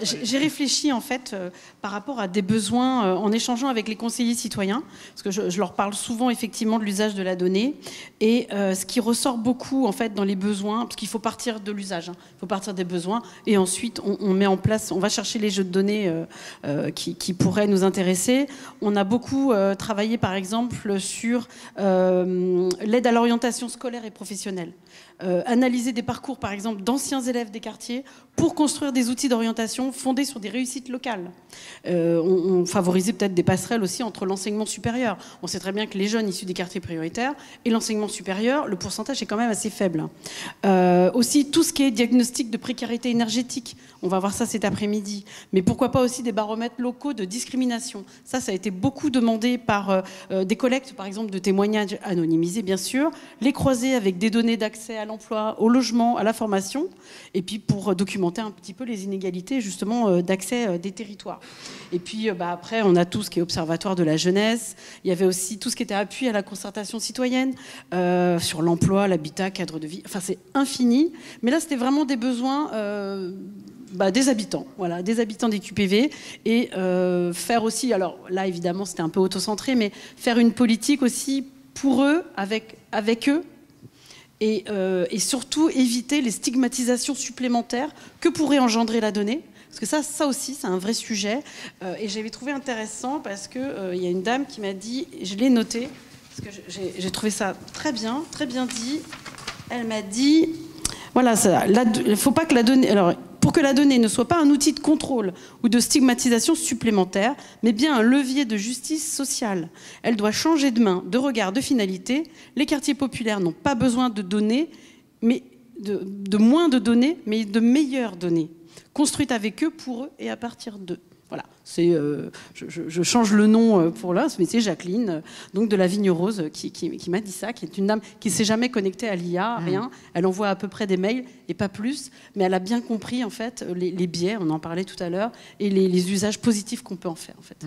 j'ai réfléchi en fait par rapport à des besoins en échangeant avec les conseillers citoyens, parce que je leur parle souvent effectivement de l'usage de la donnée, et ce qui ressort beaucoup en fait dans les besoins, parce qu'il faut partir de l'usage, hein, il faut partir des besoins, et ensuite on met en place, on va chercher les jeux de données qui pourraient nous intéresser. On a beaucoup travaillé par exemple sur l'aide à l'orientation scolaire et professionnelle. Analyser des parcours, par exemple, d'anciens élèves des quartiers pour construire des outils d'orientation fondés sur des réussites locales. On favorisait peut-être des passerelles aussi entre l'enseignement supérieur. On sait très bien que les jeunes issus des quartiers prioritaires et l'enseignement supérieur, le pourcentage est quand même assez faible. Aussi, tout ce qui est diagnostic de précarité énergétique, on va voir ça cet après-midi. Mais pourquoi pas aussi des baromètres locaux de discrimination. Ça a été beaucoup demandé par des collectes, par exemple, de témoignages anonymisés, bien sûr, les croiser avec des données d'accès à l'emploi, au logement, à la formation, et puis pour documenter un petit peu les inégalités justement d'accès des territoires. Et puis après, on a tout ce qui est observatoire de la jeunesse. Il y avait aussi tout ce qui était appui à la concertation citoyenne sur l'emploi, l'habitat, cadre de vie. Enfin, c'est infini. Mais là, c'était vraiment des besoins des habitants, voilà, des habitants des QPV, et faire aussi, alors là, évidemment, c'était un peu autocentré, mais faire une politique aussi pour eux, avec eux, et surtout éviter les stigmatisations supplémentaires que pourrait engendrer la donnée. Parce que ça aussi, c'est un vrai sujet. Et j'avais trouvé intéressant parce qu'il y a une dame qui m'a dit, je l'ai noté, parce que j'ai trouvé ça très bien dit. Elle m'a dit, voilà, il ne faut pas que la donnée... Alors, pour que la donnée ne soit pas un outil de contrôle ou de stigmatisation supplémentaire, mais bien un levier de justice sociale. Elle doit changer de main, de regard, de finalité. Les quartiers populaires n'ont pas besoin de données, mais de moins de données, mais de meilleures données, construites avec eux, pour eux et à partir d'eux. Voilà, je change le nom pour là, mais c'est Jacqueline, donc de la Vigne Rose, qui m'a dit ça, qui est une dame qui ne s'est jamais connectée à l'IA, rien. Elle envoie à peu près des mails, et pas plus, mais elle a bien compris, en fait, les biais, on en parlait tout à l'heure, et les usages positifs qu'on peut en faire, en fait.